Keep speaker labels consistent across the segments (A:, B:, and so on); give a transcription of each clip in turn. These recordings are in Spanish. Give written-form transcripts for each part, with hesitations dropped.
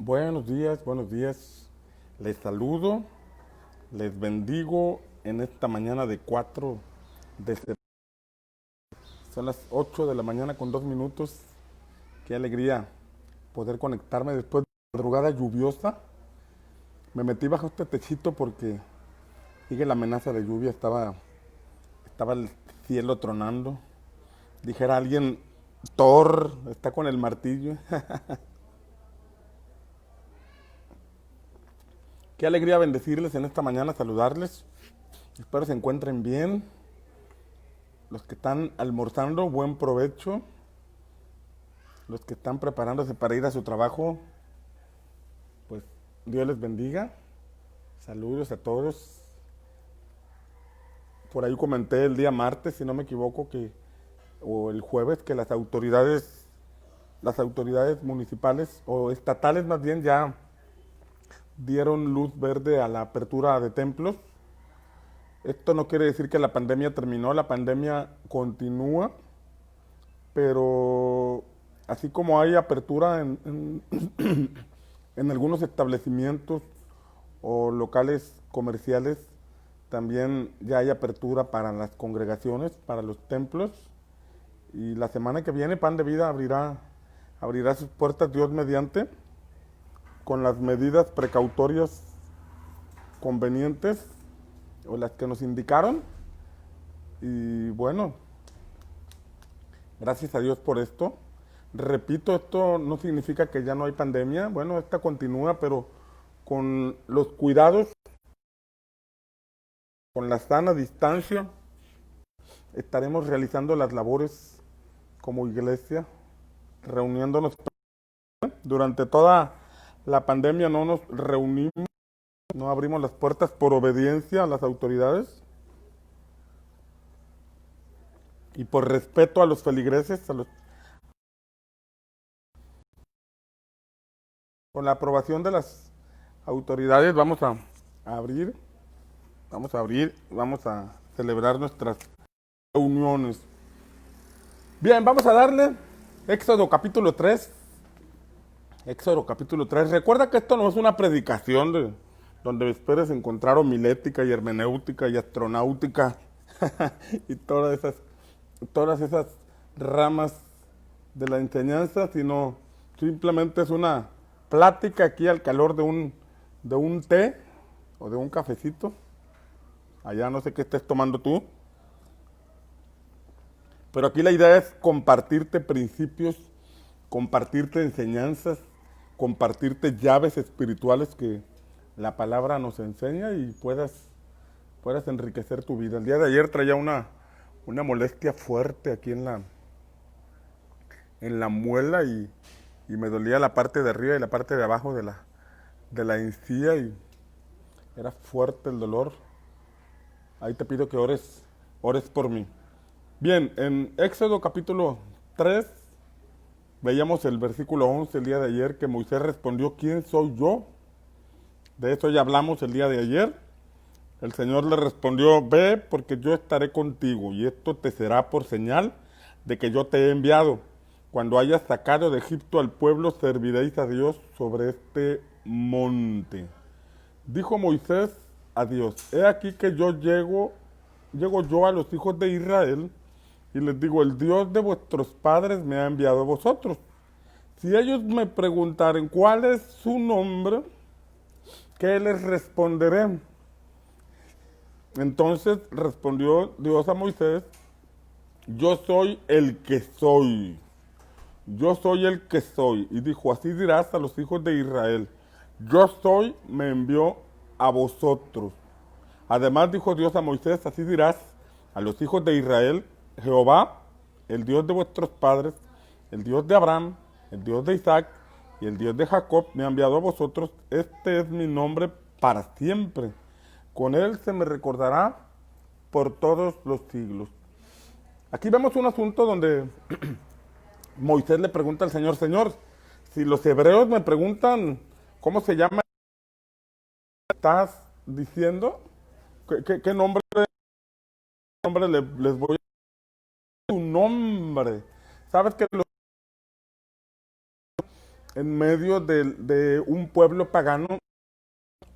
A: Buenos días. Les saludo, les bendigo en esta mañana de 4 de septiembre. Son las 8 de la mañana con 2 minutos. Qué alegría poder conectarme después de una madrugada lluviosa. Me metí bajo este techito porque sigue la amenaza de lluvia. Estaba el cielo tronando. Dijera alguien, Thor está con el martillo. Qué alegría bendecirles en esta mañana, saludarles. Espero se encuentren bien. Los que están almorzando, buen provecho. Los que están preparándose para ir a su trabajo, pues Dios les bendiga. Saludos a todos. Por ahí comenté el día martes, si no me equivoco, o el jueves, que las autoridades municipales o estatales más bien ya dieron luz verde a la apertura de templos. Esto no quiere decir que la pandemia terminó, la pandemia continúa, pero así como hay apertura en algunos establecimientos o locales comerciales, también ya hay apertura para las congregaciones, para los templos. Y la semana que viene Pan de Vida abrirá sus puertas, Dios mediante, con las medidas precautorias convenientes o las que nos indicaron. Y bueno, gracias a Dios por esto. Repito, esto no significa que ya no hay pandemia. Bueno, esta continúa, pero con los cuidados, con la sana distancia, estaremos realizando las labores como iglesia, reuniéndonos. Durante toda la pandemia no nos reunimos, no abrimos las puertas por obediencia a las autoridades y por respeto a los feligreses, con la aprobación de las autoridades abrir, vamos a celebrar nuestras reuniones. Bien, vamos a darle Éxodo capítulo 3. Éxodo capítulo 3. Recuerda que esto no es una predicación donde esperes encontrar homilética y hermenéutica y astronáutica y todas esas ramas de la enseñanza, sino simplemente es una plática aquí al calor de un té o de un cafecito. Allá no sé qué estés tomando tú. Pero aquí la idea es compartirte principios, compartirte enseñanzas, compartirte llaves espirituales que la palabra nos enseña y puedas enriquecer tu vida. El día de ayer traía una molestia fuerte aquí en la muela y me dolía la parte de arriba y la parte de abajo de la encía y era fuerte el dolor. Ahí te pido que ores por mí. Bien, en Éxodo capítulo 3 veíamos el versículo 11 el día de ayer que Moisés respondió, ¿quién soy yo? De eso ya hablamos el día de ayer. El Señor le respondió, ve porque yo estaré contigo y esto te será por señal de que yo te he enviado. Cuando hayas sacado de Egipto al pueblo, serviréis a Dios sobre este monte. Dijo Moisés a Dios, he aquí que llego yo a los hijos de Israel y les digo, el Dios de vuestros padres me ha enviado a vosotros. Si ellos me preguntaren cuál es su nombre, ¿qué les responderé? Entonces respondió Dios a Moisés, yo soy el que soy. Yo soy el que soy. Y dijo, así dirás a los hijos de Israel, yo soy, me envió a vosotros. Además dijo Dios a Moisés, así dirás a los hijos de Israel, Jehová, el Dios de vuestros padres, el Dios de Abraham, el Dios de Isaac y el Dios de Jacob, me ha enviado a vosotros. Este es mi nombre para siempre. Con él se me recordará por todos los siglos. Aquí vemos un asunto donde Moisés le pregunta al Señor, Señor, si los hebreos me preguntan cómo se llama, ¿estás diciendo? ¿Qué nombre les voy a dar? Tu nombre. ¿Sabes que en medio de un pueblo pagano,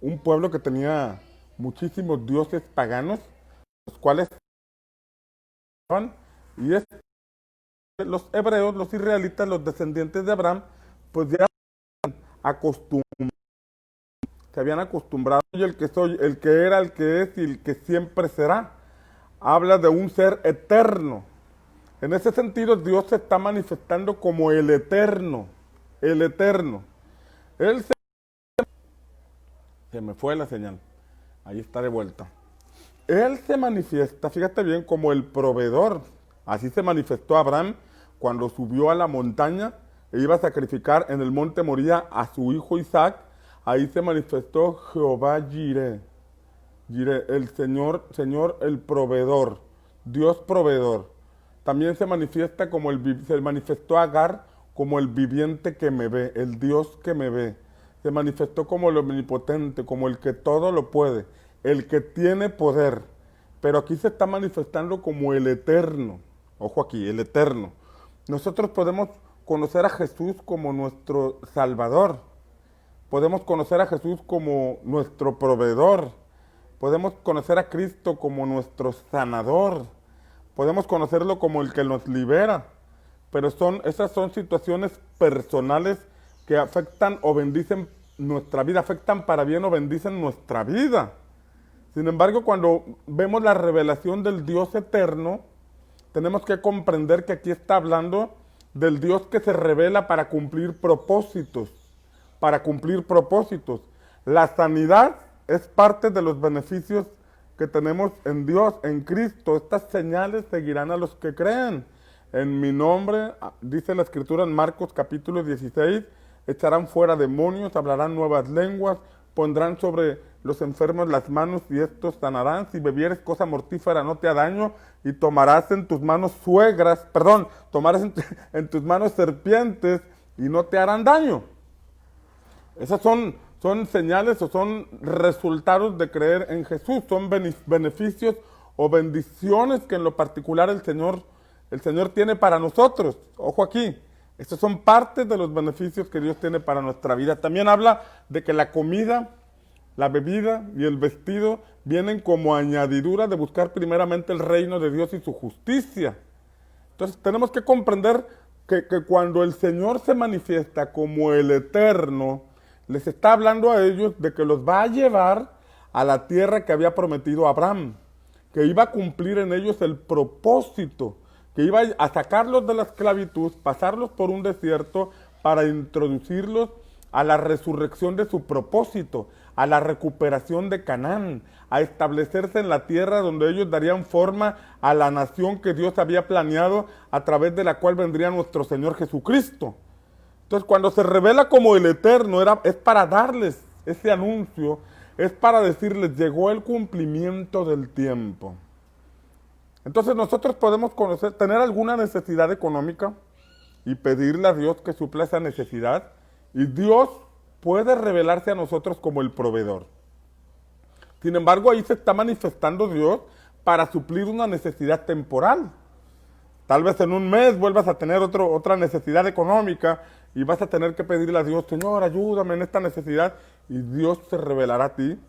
A: un pueblo que tenía muchísimos dioses paganos, los cuales estaban, y los hebreos, los israelitas, los descendientes de Abraham, pues ya se habían acostumbrado, y el que soy, el que era, el que es y el que siempre será. Habla de un ser eterno. En ese sentido, Dios se está manifestando como el eterno, el eterno. Él se me fue la señal, ahí está de vuelta. Él se manifiesta, fíjate bien, como el proveedor. Así se manifestó Abraham cuando subió a la montaña e iba a sacrificar en el monte Moría a su hijo Isaac. Ahí se manifestó Jehová Jireh. Jireh, el Señor el proveedor, Dios proveedor. También se manifiesta como se manifestó Agar como el viviente que me ve, el Dios que me ve. Se manifestó como el omnipotente, como el que todo lo puede, el que tiene poder. Pero aquí se está manifestando como el eterno. Ojo aquí, el eterno. Nosotros podemos conocer a Jesús como nuestro Salvador. Podemos conocer a Jesús como nuestro proveedor. Podemos conocer a Cristo como nuestro sanador. Podemos conocerlo como el que nos libera. Pero esas son situaciones personales que afectan o bendicen nuestra vida, afectan para bien o bendicen nuestra vida. Sin embargo, cuando vemos la revelación del Dios eterno, tenemos que comprender que aquí está hablando del Dios que se revela para cumplir propósitos, para cumplir propósitos. La sanidad es parte de los beneficios que tenemos en Dios, en Cristo. Estas señales seguirán a los que creen. En mi nombre, dice la Escritura en Marcos capítulo 16, echarán fuera demonios, hablarán nuevas lenguas, pondrán sobre los enfermos las manos y estos sanarán. Si bebieres cosa mortífera no te ha daño, y tomarás en tus manos tomarás en tus manos serpientes y no te harán daño. Esas son señales o son resultados de creer en Jesús, son beneficios o bendiciones que en lo particular el Señor tiene para nosotros. Ojo aquí, estos son parte de los beneficios que Dios tiene para nuestra vida. También habla de que la comida, la bebida y el vestido vienen como añadidura de buscar primeramente el reino de Dios y su justicia. Entonces tenemos que comprender que cuando el Señor se manifiesta como el eterno, les está hablando a ellos de que los va a llevar a la tierra que había prometido a Abraham, que iba a cumplir en ellos el propósito, que iba a sacarlos de la esclavitud, pasarlos por un desierto para introducirlos a la resurrección de su propósito, a la recuperación de Canaán, a establecerse en la tierra donde ellos darían forma a la nación que Dios había planeado, a través de la cual vendría nuestro Señor Jesucristo. Entonces, cuando se revela como el Eterno, es para darles ese anuncio, es para decirles, llegó el cumplimiento del tiempo. Entonces, nosotros podemos tener alguna necesidad económica y pedirle a Dios que supla esa necesidad, y Dios puede revelarse a nosotros como el proveedor. Sin embargo, ahí se está manifestando Dios para suplir una necesidad temporal. Tal vez en un mes vuelvas a tener otra necesidad económica y vas a tener que pedirle a Dios, Señor, ayúdame en esta necesidad, y Dios se revelará a ti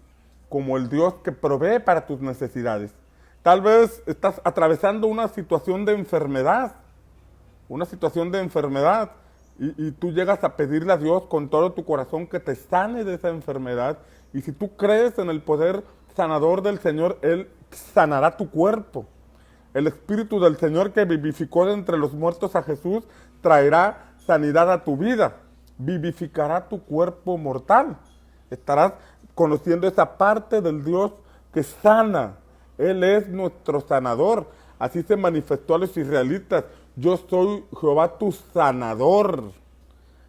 A: como el Dios que provee para tus necesidades. Tal vez estás atravesando una situación de enfermedad, y tú llegas a pedirle a Dios con todo tu corazón que te sane de esa enfermedad, y si tú crees en el poder sanador del Señor, Él sanará tu cuerpo. El Espíritu del Señor que vivificó de entre los muertos a Jesús traerá sanidad a tu vida, vivificará tu cuerpo mortal. Estarás conociendo esa parte del Dios que sana. Él es nuestro sanador. Así se manifestó a los israelitas. Yo soy Jehová tu sanador.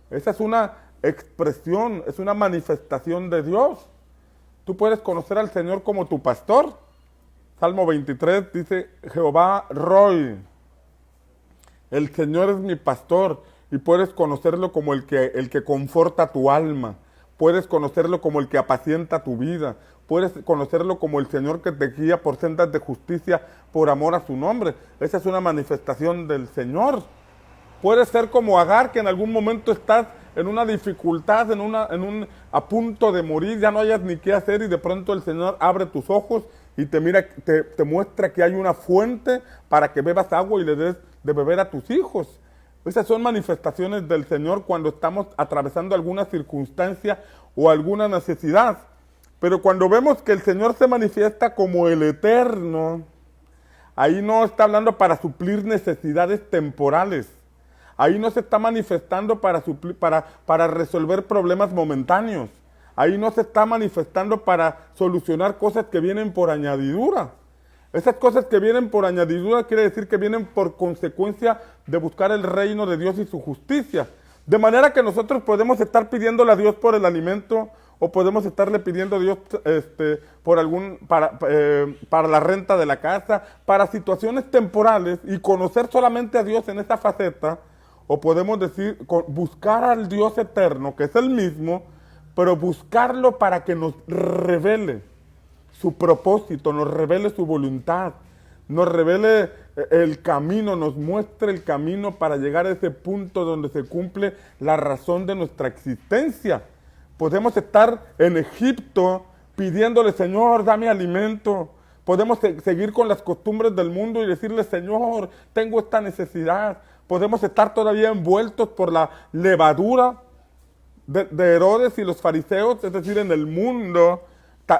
A: Esa es una expresión, es una manifestación de Dios. Tú puedes conocer al Señor como tu pastor. Salmo 23 dice, Jehová Roy, el Señor es mi pastor, y puedes conocerlo como el que conforta tu alma, puedes conocerlo como el que apacienta tu vida, puedes conocerlo como el Señor que te guía por sendas de justicia por amor a su nombre. Esa es una manifestación del Señor. Puedes ser como Agar, que en algún momento estás en una dificultad, a punto de morir, ya no hayas ni qué hacer y de pronto el Señor abre tus ojos y te mira, te muestra que hay una fuente para que bebas agua y le des de beber a tus hijos. Esas son manifestaciones del Señor cuando estamos atravesando alguna circunstancia o alguna necesidad. Pero cuando vemos que el Señor se manifiesta como el Eterno, ahí no está hablando para suplir necesidades temporales. Ahí no se está manifestando para resolver problemas momentáneos. Ahí no se está manifestando para solucionar cosas que vienen por añadidura. Esas cosas que vienen por añadidura quiere decir que vienen por consecuencia de buscar el reino de Dios y su justicia. De manera que nosotros podemos estar pidiéndole a Dios por el alimento o podemos estarle pidiendo a Dios para la renta de la casa, para situaciones temporales y conocer solamente a Dios en esta faceta. O podemos decir, buscar al Dios eterno, que es el mismo, pero buscarlo para que nos revele su propósito, nos revele su voluntad, nos revele el camino, nos muestre el camino para llegar a ese punto donde se cumple la razón de nuestra existencia. Podemos estar en Egipto pidiéndole, Señor, dame alimento. Podemos seguir con las costumbres del mundo y decirle, Señor, tengo esta necesidad. Podemos estar todavía envueltos por la levadura de Herodes y los fariseos, es decir, en el mundo,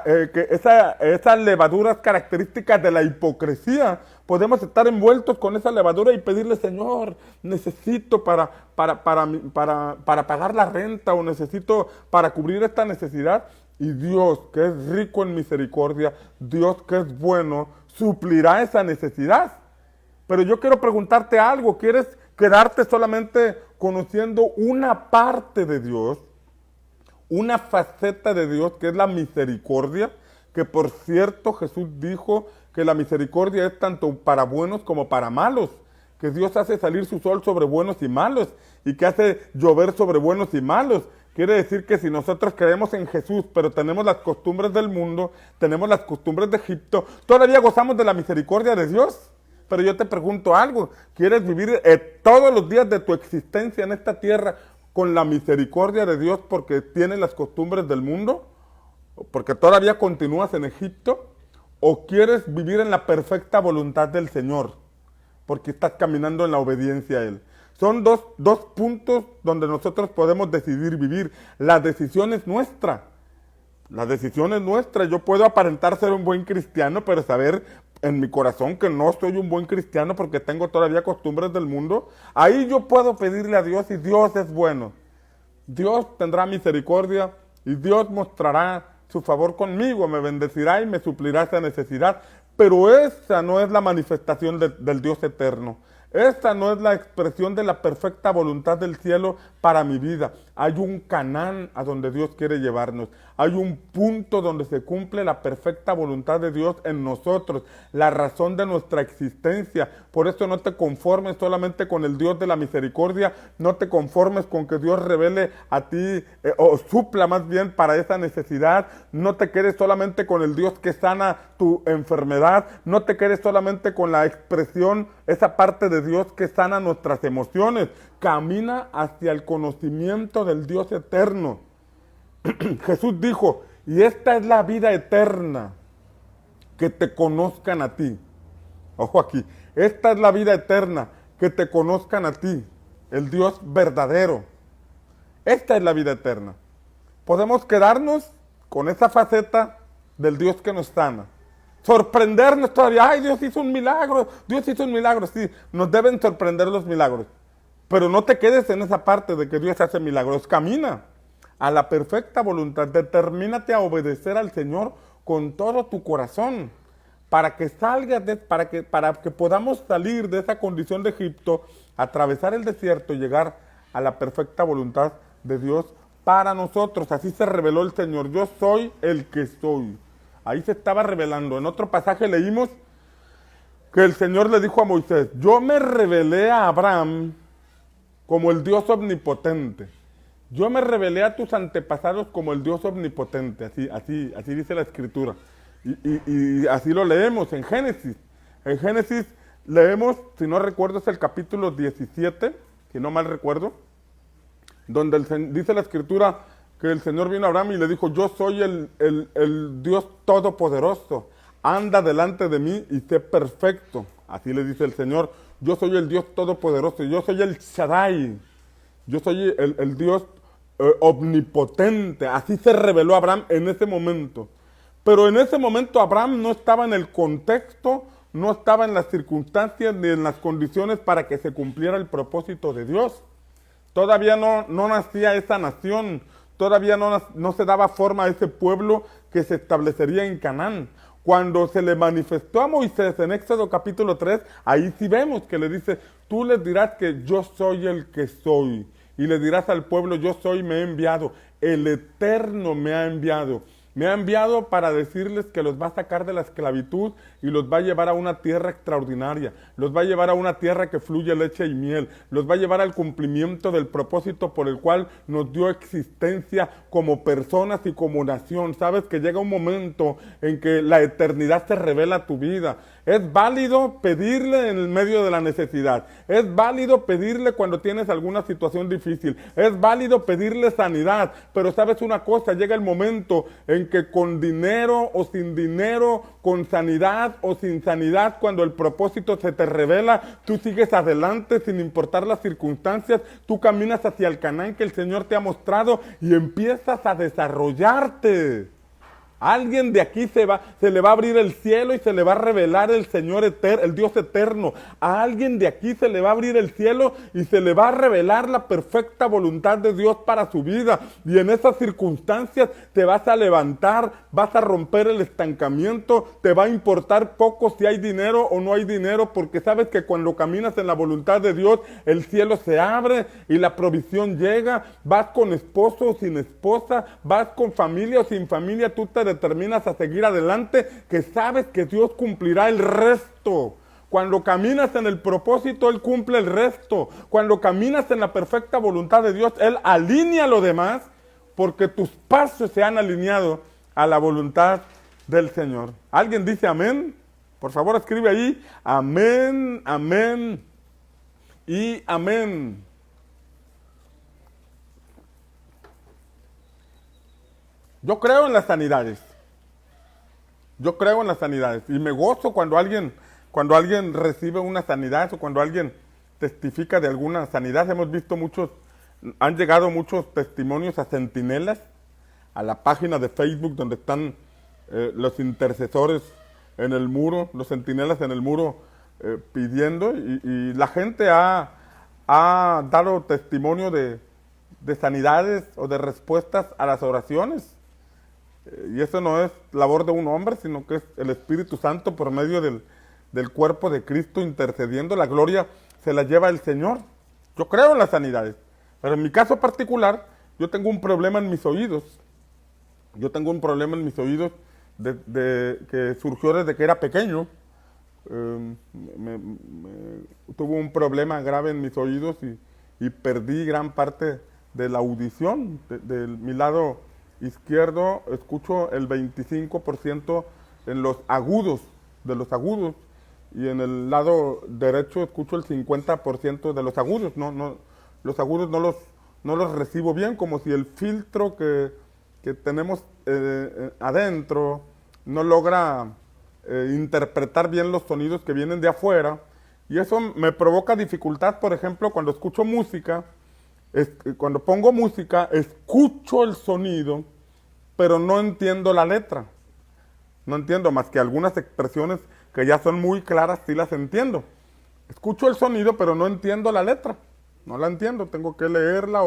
A: que esas levaduras características de la hipocresía, podemos estar envueltos con esa levadura y pedirle, Señor, necesito para pagar la renta o necesito para cubrir esta necesidad. Y Dios, que es rico en misericordia, Dios que es bueno, suplirá esa necesidad. Pero yo quiero preguntarte algo, ¿quieres quedarte solamente conociendo una parte de Dios? Una faceta de Dios que es la misericordia, que por cierto Jesús dijo que la misericordia es tanto para buenos como para malos, que Dios hace salir su sol sobre buenos y malos, y que hace llover sobre buenos y malos. Quiere decir que si nosotros creemos en Jesús, pero tenemos las costumbres del mundo, tenemos las costumbres de Egipto, ¿todavía gozamos de la misericordia de Dios? Pero yo te pregunto algo, ¿quieres vivir todos los días de tu existencia en esta tierra con la misericordia de Dios porque tienes las costumbres del mundo? ¿Porque todavía continúas en Egipto? ¿O quieres vivir en la perfecta voluntad del Señor? Porque estás caminando en la obediencia a Él. Son dos puntos donde nosotros podemos decidir vivir. La decisión es nuestra. La decisión es nuestra. Yo puedo aparentar ser un buen cristiano, pero saber en mi corazón que no soy un buen cristiano porque tengo todavía costumbres del mundo. Ahí yo puedo pedirle a Dios y Dios es bueno. Dios tendrá misericordia y Dios mostrará su favor conmigo, me bendecirá y me suplirá esa necesidad. Pero esa no es la manifestación del Dios eterno. Esta no es la expresión de la perfecta voluntad del cielo para mi vida. Hay un Canaán a donde Dios quiere llevarnos. Hay un punto donde se cumple la perfecta voluntad de Dios en nosotros, la razón de nuestra existencia. Por eso no te conformes solamente con el Dios de la misericordia, no te conformes con que Dios revele a ti o supla más bien para esa necesidad. No te quedes solamente con el Dios que sana tu enfermedad, no te quedes solamente con la expresión, esa parte de Dios que sana nuestras emociones. Camina hacia el conocimiento del Dios eterno. Jesús dijo, y esta es la vida eterna, que te conozcan a ti. Ojo aquí, esta es la vida eterna, que te conozcan a ti, el Dios verdadero. Esta es la vida eterna. Podemos quedarnos con esa faceta del Dios que nos sana. Sorprendernos todavía, ay, Dios hizo un milagro, sí, nos deben sorprender los milagros. Pero no te quedes en esa parte de que Dios hace milagros, camina a la perfecta voluntad, determínate a obedecer al Señor con todo tu corazón, para que salgas, para que podamos salir de esa condición de Egipto, atravesar el desierto y llegar a la perfecta voluntad de Dios para nosotros. Así se reveló el Señor, yo soy el que soy. Ahí se estaba revelando. En otro pasaje leímos que el Señor le dijo a Moisés, yo me revelé a Abraham como el Dios omnipotente. Yo me revelé a tus antepasados como el Dios omnipotente. Así dice la Escritura. Y así lo leemos en Génesis. En Génesis leemos, si no recuerdo, es el capítulo 17, si no mal recuerdo. donde dice la Escritura que el Señor vino a Abraham y le dijo, yo soy el Dios Todopoderoso, anda delante de mí y sé perfecto. Así le dice el Señor, yo soy el Dios Todopoderoso, yo soy el Shaddai, yo soy el Dios omnipotente. Así se reveló Abraham en ese momento. Pero en ese momento Abraham no estaba en el contexto, no estaba en las circunstancias ni en las condiciones para que se cumpliera el propósito de Dios. Todavía no nacía esa nación, todavía no se daba forma a ese pueblo que se establecería en Canaán. Cuando se le manifestó a Moisés en Éxodo capítulo 3, ahí sí vemos que le dice, tú les dirás que yo soy el que soy. Y le dirás al pueblo, yo soy, me he enviado. El Eterno me ha enviado. Me ha enviado para decirles que los va a sacar de la esclavitud y los va a llevar a una tierra extraordinaria. Los va a llevar a una tierra que fluye leche y miel. Los va a llevar al cumplimiento del propósito por el cual nos dio existencia como personas y como nación. Sabes que llega un momento en que la eternidad se revela a tu vida. Es válido pedirle en el medio de la necesidad. Es válido pedirle cuando tienes alguna situación difícil. Es válido pedirle sanidad. Pero sabes una cosa, llega el momento en que con dinero o sin dinero, con sanidad o sin sanidad, cuando el propósito se te revela, tú sigues adelante sin importar las circunstancias. Tú caminas hacia el Canaán que el Señor te ha mostrado y empiezas a desarrollarte. A alguien de aquí se le va a abrir el cielo y se le va a revelar el Señor eterno, el Dios eterno. A alguien de aquí se le va a abrir el cielo y se le va a revelar la perfecta voluntad de Dios para su vida. Y en esas circunstancias te vas a levantar, vas a romper el estancamiento, te va a importar poco si hay dinero o no hay dinero, porque sabes que cuando caminas en la voluntad de Dios, el cielo se abre y la provisión llega. Vas con esposo o sin esposa, vas con familia o sin familia, tú te determinas a seguir adelante, que sabes que Dios cumplirá el resto. Cuando caminas en el propósito, Él cumple el resto. Cuando caminas en la perfecta voluntad de Dios, Él alinea lo demás, porque tus pasos se han alineado a la voluntad del Señor. ¿Alguien dice amén? Por favor, escribe ahí, amén, amén y amén. Yo creo en las sanidades. Yo creo en las sanidades. Y me gozo cuando alguien recibe una sanidad o cuando alguien testifica de alguna sanidad. Hemos visto han llegado muchos testimonios a Centinelas, a la página de Facebook donde están los intercesores en el muro, los centinelas en el muro pidiendo. Y la gente ha dado testimonio de sanidades o de respuestas a las oraciones. Y eso no es labor de un hombre, sino que es el Espíritu Santo por medio del cuerpo de Cristo intercediendo. La gloria se la lleva el Señor. Yo creo en las sanidades, pero en mi caso particular, yo tengo un problema en mis oídos. Yo tengo un problema en mis oídos que surgió desde que era pequeño. Tuve un problema grave en mis oídos y perdí gran parte de la audición. De mi lado izquierdo escucho el 25% en los agudos, y en el lado derecho escucho el 50% de los agudos. Los agudos no los recibo bien, como si el filtro que tenemos adentro no logra interpretar bien los sonidos que vienen de afuera, y eso me provoca dificultad. Por ejemplo, cuando escucho música, cuando pongo música, escucho el sonido, pero no entiendo la letra. No entiendo más que algunas expresiones que ya son muy claras, sí las entiendo. Escucho el sonido, pero no entiendo la letra. No la entiendo, tengo que leerla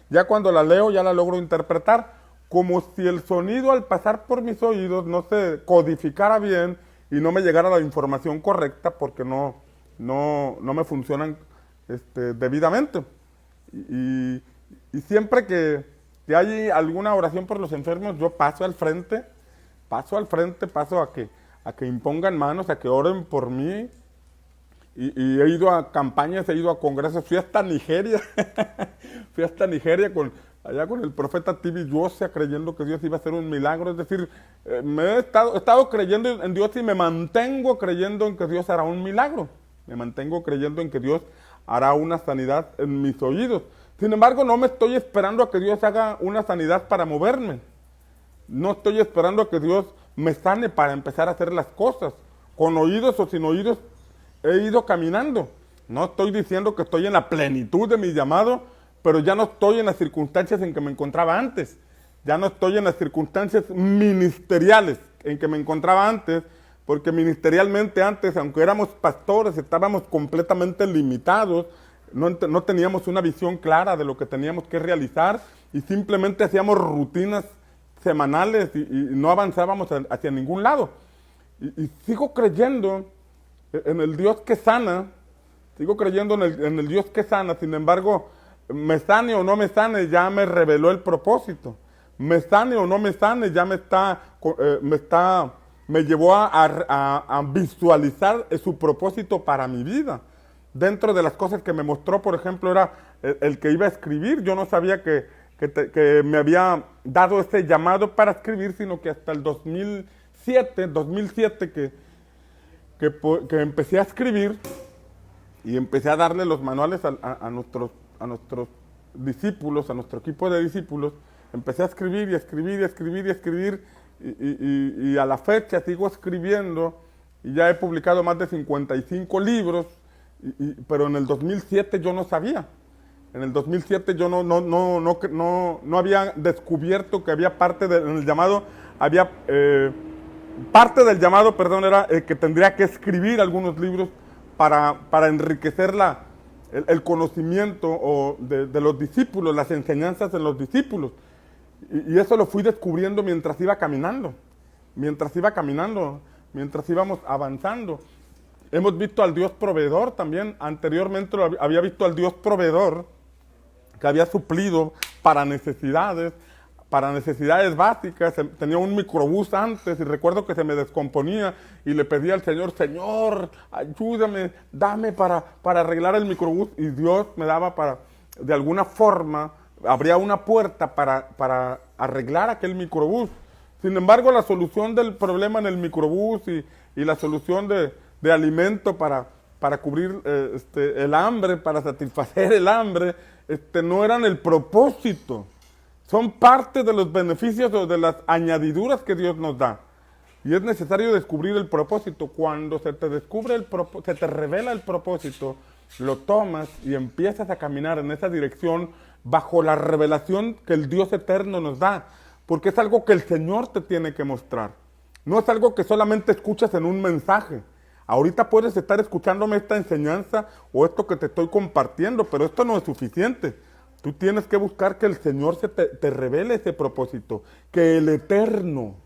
A: ya cuando la leo ya la logro interpretar, como si el sonido al pasar por mis oídos no se codificara bien y no me llegara la información correcta, porque no me funcionan debidamente. Y siempre que hay alguna oración por los enfermos, yo paso al frente a que impongan manos, a que oren por mí. Y he ido a campañas, he ido a congresos, fui hasta Nigeria, allá con el profeta T.B. Joshua, creyendo que Dios iba a hacer un milagro. Es decir, he estado creyendo en Dios y me mantengo creyendo en que Dios hará un milagro. Me mantengo creyendo en que Dios hará una sanidad en mis oídos. Sin embargo, no me estoy esperando a que Dios haga una sanidad para moverme. No estoy esperando a que Dios me sane para empezar a hacer las cosas. Con oídos o sin oídos he ido caminando. No estoy diciendo que estoy en la plenitud de mi llamado, pero ya no estoy en las circunstancias en que me encontraba antes. Ya no estoy en las circunstancias ministeriales en que me encontraba antes, porque ministerialmente antes, aunque éramos pastores, estábamos completamente limitados, no teníamos una visión clara de lo que teníamos que realizar y simplemente hacíamos rutinas semanales y no avanzábamos hacia ningún lado. Y sigo creyendo en el Dios que sana, sigo creyendo en el Dios que sana. Sin embargo, me sane o no me sane, ya me reveló el propósito. Me sane o no me sane, ya me llevó a visualizar su propósito para mi vida. Dentro de las cosas que me mostró, por ejemplo, era el que iba a escribir. Yo no sabía que me había dado ese llamado para escribir, sino que hasta el 2007 que empecé a escribir y empecé a darle los manuales a nuestros discípulos, a nuestro equipo de discípulos. Empecé a escribir y escribir y escribir y escribir y a la fecha sigo escribiendo y ya he publicado más de 55 libros, pero en el 2007 yo no sabía. En el 2007 yo no había descubierto que había parte del llamado, parte del llamado, perdón, era que tendría que escribir algunos libros para enriquecer el conocimiento de los discípulos, las enseñanzas de los discípulos. Y eso lo fui descubriendo mientras iba caminando, mientras íbamos avanzando. Hemos visto al Dios proveedor también. Anteriormente había visto al Dios proveedor que había suplido para necesidades básicas. Tenía un microbús antes y recuerdo que se me descomponía y le pedía al Señor, Señor, ayúdame, dame para arreglar el microbús, y Dios me daba de alguna forma, abría una puerta para arreglar aquel microbús. Sin embargo, la solución del problema en el microbús y la solución de alimento para cubrir el hambre, para satisfacer el hambre, no eran el propósito. Son parte de los beneficios o de las añadiduras que Dios nos da. Y es necesario descubrir el propósito. Cuando se te descubre se te revela el propósito, lo tomas y empiezas a caminar en esa dirección bajo la revelación que el Dios eterno nos da. Porque es algo que el Señor te tiene que mostrar. No es algo que solamente escuchas en un mensaje. Ahorita puedes estar escuchándome esta enseñanza o esto que te estoy compartiendo, pero esto no es suficiente. Tú tienes que buscar que el Señor te revele ese propósito, que el eterno,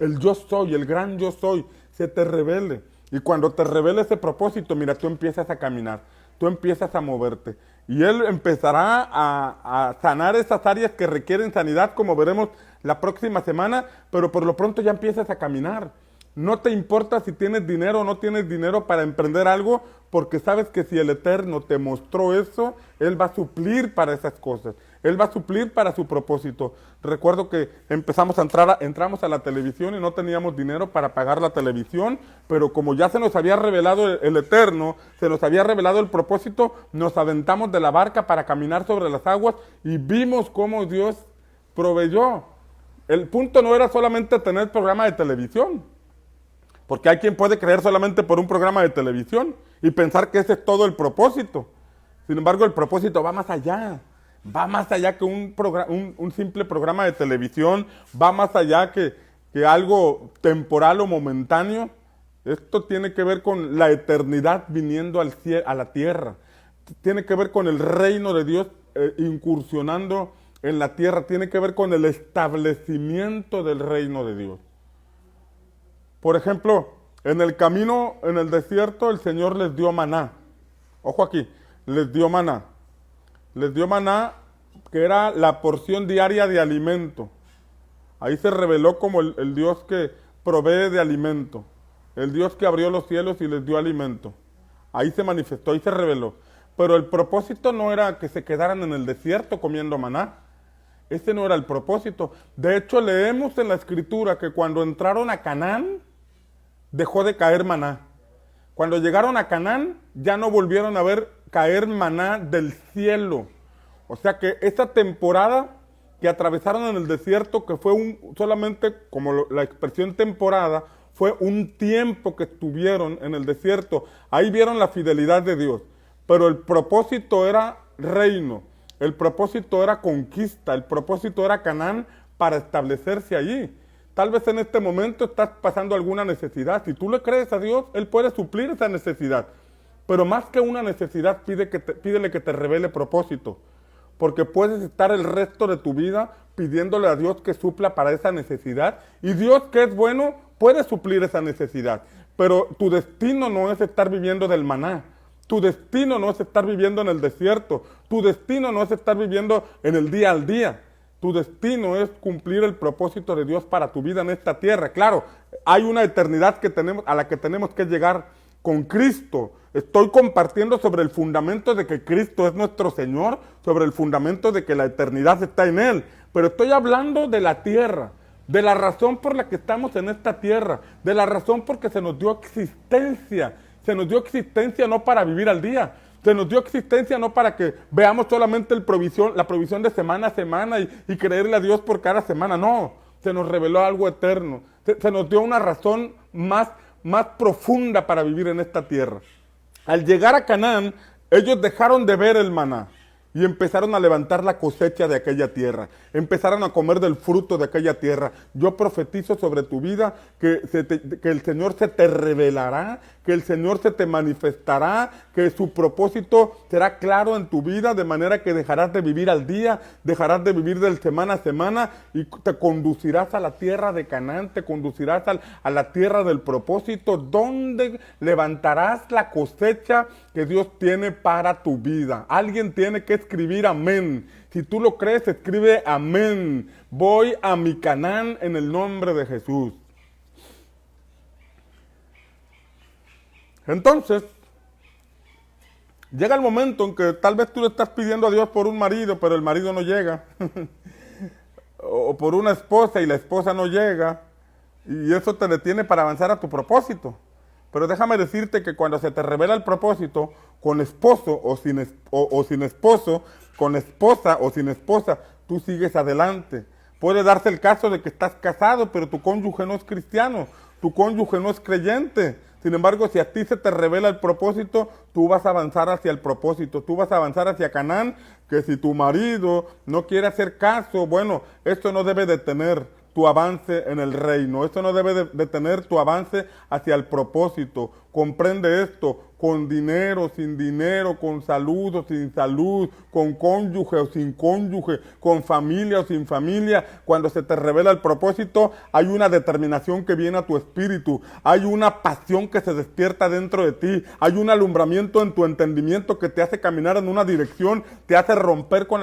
A: el yo soy, el gran yo soy, se te revele. Y cuando te revele ese propósito, mira, tú empiezas a caminar, tú empiezas a moverte. Y Él empezará a sanar esas áreas que requieren sanidad, como veremos la próxima semana, pero por lo pronto ya empiezas a caminar. No te importa si tienes dinero o no tienes dinero para emprender algo, porque sabes que si el Eterno te mostró eso, Él va a suplir para esas cosas. Él va a suplir para su propósito. Recuerdo que entramos a la televisión y no teníamos dinero para pagar la televisión, pero como ya se nos había revelado el Eterno, se nos había revelado el propósito, nos aventamos de la barca para caminar sobre las aguas y vimos cómo Dios proveyó. El punto no era solamente tener programa de televisión, porque hay quien puede creer solamente por un programa de televisión y pensar que ese es todo el propósito. Sin embargo, el propósito va más allá. Va más allá que un simple programa de televisión. Va más allá que algo temporal o momentáneo. Esto tiene que ver con la eternidad viniendo a la tierra. Tiene que ver con el reino de Dios incursionando en la tierra. Tiene que ver con el establecimiento del reino de Dios. Por ejemplo, en el camino, en el desierto, el Señor les dio maná. Ojo aquí, les dio maná. Les dio maná, que era la porción diaria de alimento. Ahí se reveló como el Dios que provee de alimento. El Dios que abrió los cielos y les dio alimento. Ahí se manifestó, ahí se reveló. Pero el propósito no era que se quedaran en el desierto comiendo maná. Ese no era el propósito. De hecho, leemos en la Escritura que cuando entraron a Canaán, dejó de caer maná. Cuando llegaron a Canaán, ya no volvieron a ver caer maná del cielo. O sea que esa temporada que atravesaron en el desierto, que fue solamente como la expresión temporada, fue un tiempo que estuvieron en el desierto. Ahí vieron la fidelidad de Dios. Pero el propósito era reino, el propósito era conquista, el propósito era Canaán para establecerse allí. Tal vez en este momento estás pasando alguna necesidad. Si tú le crees a Dios, Él puede suplir esa necesidad. Pero más que una necesidad, pídele que te revele propósito. Porque puedes estar el resto de tu vida pidiéndole a Dios que supla para esa necesidad. Y Dios, que es bueno, puede suplir esa necesidad. Pero tu destino no es estar viviendo del maná. Tu destino no es estar viviendo en el desierto. Tu destino no es estar viviendo en el día al día. Tu destino es cumplir el propósito de Dios para tu vida en esta tierra. Claro, hay una eternidad a la que tenemos que llegar con Cristo. Estoy compartiendo sobre el fundamento de que Cristo es nuestro Señor, sobre el fundamento de que la eternidad está en Él. Pero estoy hablando de la tierra, de la razón por la que estamos en esta tierra, de la razón por que se nos dio existencia. Se nos dio existencia no para vivir al día. Se nos dio existencia no para que veamos solamente la provisión de semana a semana y creerle a Dios por cada semana. No, se nos reveló algo eterno. Se nos dio una razón más profunda para vivir en esta tierra. Al llegar a Canaán, ellos dejaron de ver el maná y empezaron a levantar la cosecha de aquella tierra. Empezaron a comer del fruto de aquella tierra. Yo profetizo sobre tu vida que el Señor se te revelará, que el Señor se te manifestará, que su propósito será claro en tu vida, de manera que dejarás de vivir al día, dejarás de vivir del semana a semana y te conducirás a la tierra de Canaán, te conducirás a la tierra del propósito, donde levantarás la cosecha que Dios tiene para tu vida. Alguien tiene que escribir amén. Si tú lo crees, escribe amén. Voy a mi Canaán en el nombre de Jesús. Entonces, llega el momento en que tal vez tú le estás pidiendo a Dios por un marido, pero el marido no llega. O por una esposa y la esposa no llega. Y eso te detiene para avanzar a tu propósito. Pero déjame decirte que cuando se te revela el propósito, con esposo o sin esposo, con esposa o sin esposa, tú sigues adelante. Puede darse el caso de que estás casado, pero tu cónyuge no es cristiano, tu cónyuge no es creyente. Sin embargo, si a ti se te revela el propósito, tú vas a avanzar hacia el propósito, tú vas a avanzar hacia Canaán, que si tu marido no quiere hacer caso, bueno, esto no debe detener tu avance en el reino, esto no debe detener tu avance hacia el propósito. Comprende esto, con dinero, sin dinero, con salud o sin salud, con cónyuge o sin cónyuge, con familia o sin familia. Cuando se te revela el propósito, hay una determinación que viene a tu espíritu, hay una pasión que se despierta dentro de ti, hay un alumbramiento en tu entendimiento que te hace caminar en una dirección, te hace romper con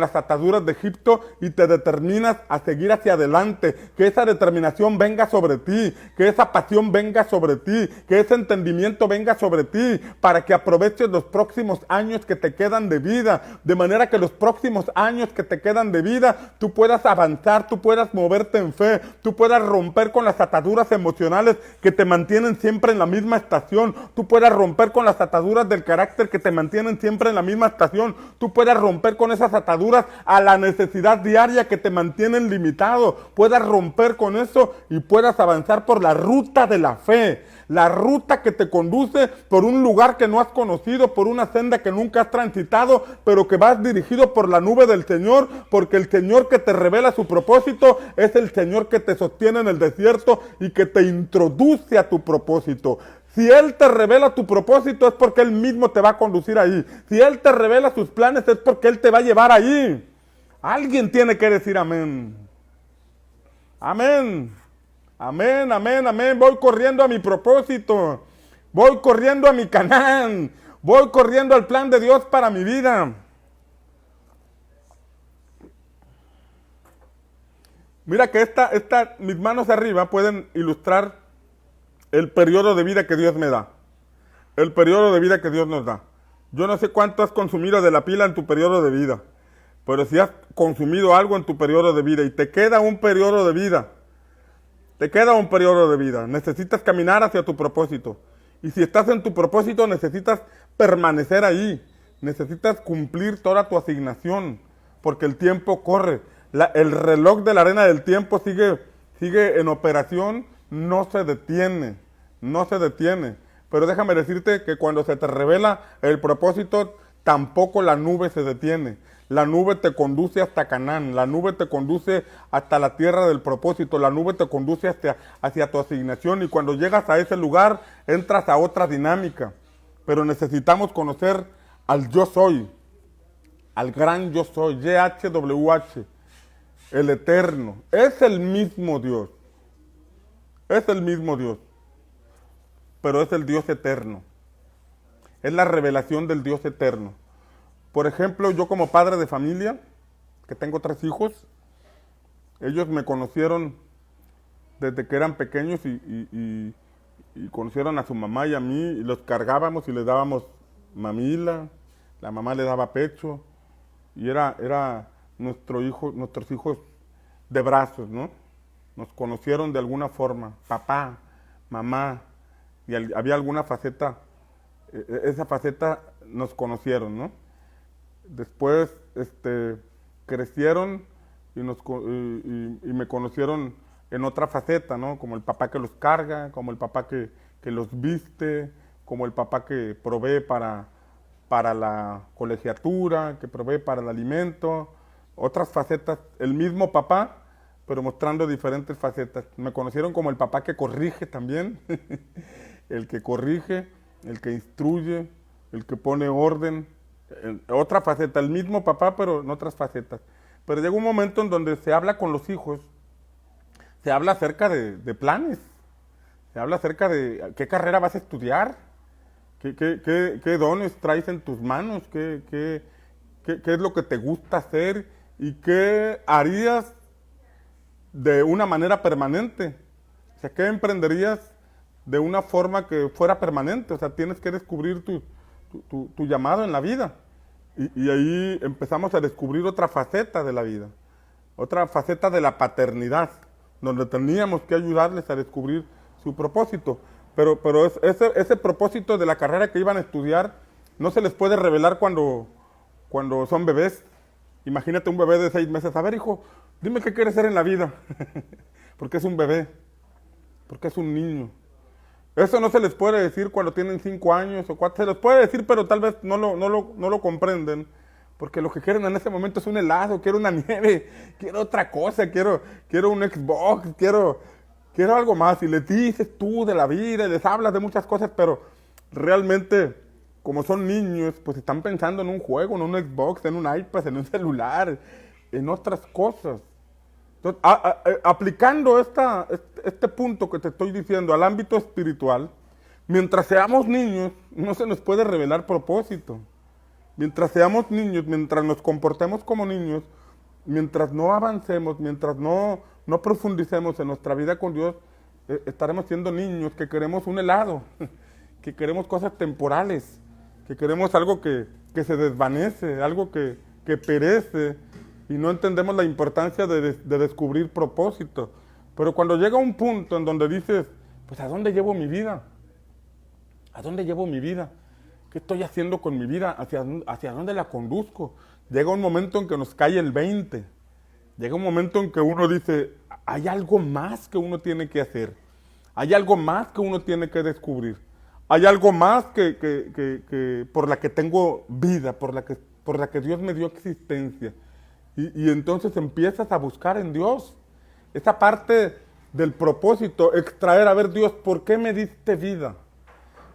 A: las ataduras de Egipto y te determinas a seguir hacia adelante. Que esa determinación venga sobre ti, que esa pasión venga sobre ti, que ese entendimiento venga sobre ti, para que aproveches los próximos años que te quedan de vida, de manera que los próximos años que te quedan de vida, tú puedas avanzar, tú puedas moverte en fe, tú puedas romper con las ataduras emocionales que te mantienen siempre en la misma estación, tú puedas romper con las ataduras del carácter que te mantienen siempre en la misma estación, tú puedas romper con esas ataduras a la necesidad diaria que te mantienen limitado, puedas romper con eso y puedas avanzar por la ruta de la fe. La ruta que te conduce por un lugar que no has conocido, por una senda que nunca has transitado, pero que vas dirigido por la nube del Señor, porque el Señor que te revela su propósito es el Señor que te sostiene en el desierto y que te introduce a tu propósito. Si Él te revela tu propósito es porque Él mismo te va a conducir ahí. Si Él te revela sus planes es porque Él te va a llevar ahí. Alguien tiene que decir amén. Amén. Amén, amén, amén. Voy corriendo a mi propósito. Voy corriendo a mi Canaán. Voy corriendo al plan de Dios para mi vida. Mira que mis manos arriba pueden ilustrar el periodo de vida que Dios me da. El periodo de vida que Dios nos da. Yo no sé cuánto has consumido de la pila en tu periodo de vida. Pero si has consumido algo en tu periodo de vida y te queda un periodo de vida, necesitas caminar hacia tu propósito. Y si estás en tu propósito, necesitas permanecer ahí. necesitas cumplir toda tu asignación, porque el tiempo corre. El reloj de la arena del tiempo sigue en operación, no se detiene, no se detiene. Pero déjame decirte que cuando se te revela el propósito, tampoco la nube se detiene. La nube te conduce hasta Canaán, la nube te conduce hasta la tierra del propósito, la nube te conduce hacia tu asignación, y cuando llegas a ese lugar entras a otra dinámica. Pero necesitamos conocer al yo soy, al gran yo soy, YHWH, el eterno. Es el mismo Dios, es el mismo Dios, pero es el Dios eterno. Es la revelación del Dios eterno. Por ejemplo, yo como padre de familia, que tengo 3 hijos, ellos me conocieron desde que eran pequeños y conocieron a su mamá y a mí, y los cargábamos y les dábamos mamila, la mamá le daba pecho, y era nuestros hijos de brazos, ¿no? Nos conocieron de alguna forma, papá, mamá, y había alguna faceta, esa faceta nos conocieron, ¿no? Después crecieron y me conocieron en otra faceta, ¿no? Como el papá que los carga, como el papá que los viste, como el papá que provee para la colegiatura, que provee para el alimento. Otras facetas, el mismo papá, pero mostrando diferentes facetas. Me conocieron como el papá que corrige también, el que corrige, el que instruye, el que pone orden. Otra faceta, el mismo papá, pero en otras facetas. Pero llega un momento en donde se habla con los hijos, se habla acerca de planes, se habla acerca de qué carrera vas a estudiar, qué dones traes en tus manos, qué es lo que te gusta hacer y qué harías de una manera permanente. O sea, qué emprenderías de una forma que fuera permanente. O sea, tienes que descubrir tu llamado en la vida. Y ahí empezamos a descubrir otra faceta de la vida, otra faceta de la paternidad, donde teníamos que ayudarles a descubrir su propósito. Pero ese propósito de la carrera que iban a estudiar no se les puede revelar cuando son bebés. Imagínate un bebé de 6 meses. A ver, hijo, dime qué quieres ser en la vida. Porque es un bebé, porque es un niño. Eso no se les puede decir cuando tienen 5 años o 4. Se les puede decir, pero tal vez no lo comprenden. Porque lo que quieren en ese momento es un helado, quiero una nieve, quiero otra cosa, quiero un Xbox, quiero algo más. Y les dices tú de la vida, y les hablas de muchas cosas, pero realmente, como son niños, pues están pensando en un juego, en un Xbox, en un iPad, en un celular, en otras cosas. Entonces, aplicando este punto que te estoy diciendo al ámbito espiritual, mientras seamos niños, no se nos puede revelar propósito. Mientras seamos niños, mientras nos comportemos como niños, mientras no avancemos, mientras no profundicemos en nuestra vida con Dios, estaremos siendo niños que queremos un helado, que queremos cosas temporales, que queremos algo que se desvanece, algo que perece, y no entendemos la importancia de descubrir propósito. Pero cuando llega un punto en donde dices, pues ¿a dónde llevo mi vida? ¿A dónde llevo mi vida? ¿Qué estoy haciendo con mi vida? ¿Hacia dónde la conduzco? Llega un momento en que nos cae el 20. Llega un momento en que uno dice, hay algo más que uno tiene que hacer. Hay algo más que uno tiene que descubrir. Hay algo más que por la que tengo vida, por la que Dios me dio existencia. Y entonces empiezas a buscar en Dios esa parte del propósito, extraer, a ver, Dios, ¿por qué me diste vida?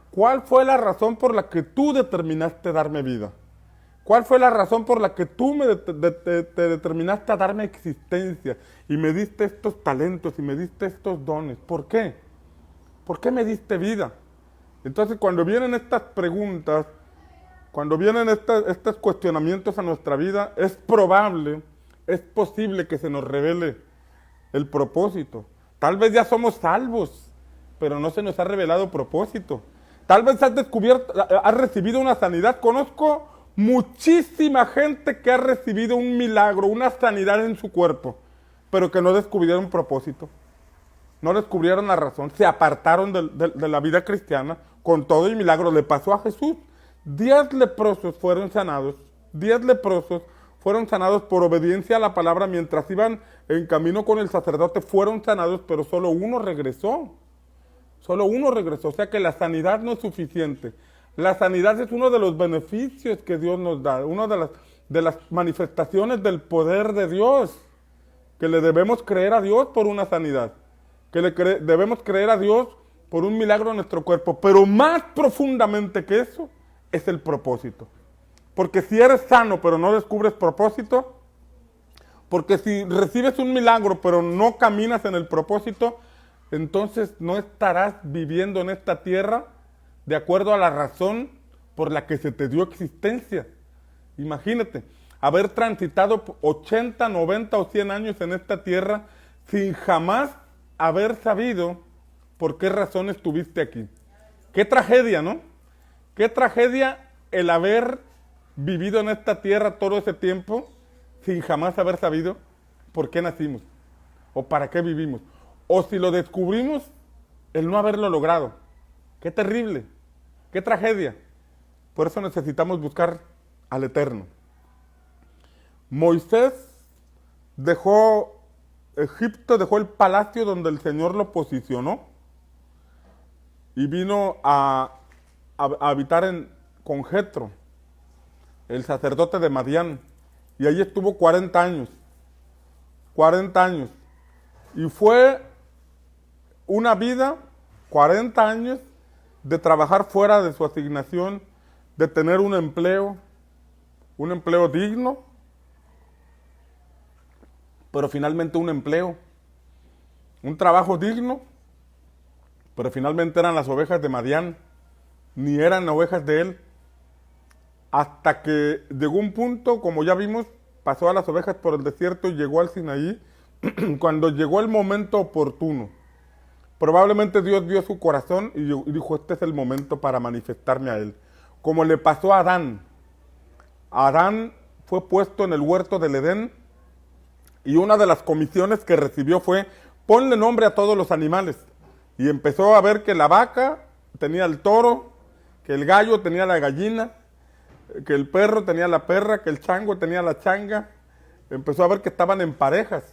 A: ¿Cuál fue la razón por la que tú determinaste darme vida? ¿Cuál fue la razón por la que tú te determinaste a darme existencia y me diste estos talentos y me diste estos dones? ¿Por qué? ¿Por qué me diste vida? Entonces, cuando vienen estas preguntas, cuando vienen estos cuestionamientos a nuestra vida, es probable, es posible que se nos revele el propósito. Tal vez ya somos salvos, pero no se nos ha revelado propósito. Tal vez has recibido una sanidad. Conozco muchísima gente que ha recibido un milagro, una sanidad en su cuerpo, pero que no descubrieron propósito. No descubrieron la razón, se apartaron de la vida cristiana. Con todo y milagro le pasó a Jesús. 10 leprosos fueron sanados, 10 leprosos fueron sanados por obediencia a la palabra mientras iban en camino con el sacerdote, fueron sanados, pero solo uno regresó. Solo uno regresó, o sea que la sanidad no es suficiente. La sanidad es uno de los beneficios que Dios nos da, una de las manifestaciones del poder de Dios, que le debemos creer a Dios por una sanidad, que debemos creer a Dios por un milagro en nuestro cuerpo, pero más profundamente que eso es el propósito. Porque si eres sano pero no descubres propósito, porque si recibes un milagro pero no caminas en el propósito, entonces no estarás viviendo en esta tierra de acuerdo a la razón por la que se te dio existencia. Imagínate, haber transitado 80, 90 o 100 años en esta tierra sin jamás haber sabido por qué razón estuviste aquí. Qué tragedia, ¿no? Qué tragedia el haber vivido en esta tierra todo ese tiempo sin jamás haber sabido por qué nacimos o para qué vivimos. O si lo descubrimos, el no haberlo logrado. Qué terrible, qué tragedia. Por eso necesitamos buscar al Eterno. Moisés dejó Egipto, dejó el palacio donde el Señor lo posicionó y vino a habitar con Jetro, el sacerdote de Madián, y ahí estuvo 40 años. 40 años. Y fue una vida, 40 años, de trabajar fuera de su asignación, de tener un empleo digno, pero finalmente un empleo, un trabajo digno, pero finalmente eran las ovejas de Madián, ni eran ovejas de él, hasta que llegó un punto, como ya vimos, pasó a las ovejas por el desierto y llegó al Sinaí, cuando llegó el momento oportuno. Probablemente Dios vio su corazón y dijo, este es el momento para manifestarme a él. Como le pasó a Adán. Adán fue puesto en el huerto del Edén y una de las comisiones que recibió fue, ponle nombre a todos los animales. Y empezó a ver que la vaca tenía el toro, que el gallo tenía la gallina, que el perro tenía la perra, que el chango tenía la changa. Empezó a ver que estaban en parejas.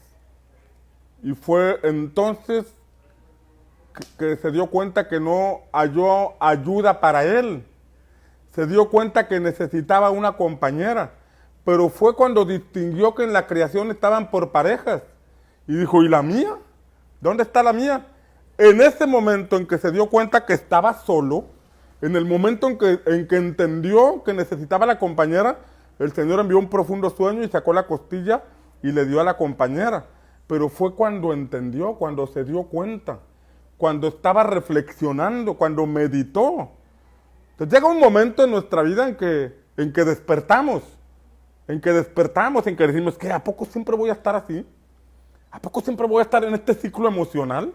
A: Y fue entonces que se dio cuenta que no halló ayuda para él. Se dio cuenta que necesitaba una compañera. Pero fue cuando distinguió que en la creación estaban por parejas. Y dijo, ¿y la mía? ¿Dónde está la mía? En ese momento en que se dio cuenta que estaba solo, en el momento en que entendió que necesitaba la compañera, el Señor envió un profundo sueño y sacó la costilla y le dio a la compañera. Pero fue cuando entendió, cuando se dio cuenta, cuando estaba reflexionando, cuando meditó. Entonces llega un momento en nuestra vida en que despertamos, en que decimos, ¿qué? ¿A poco siempre voy a estar así? ¿A poco siempre voy a estar en este ciclo emocional?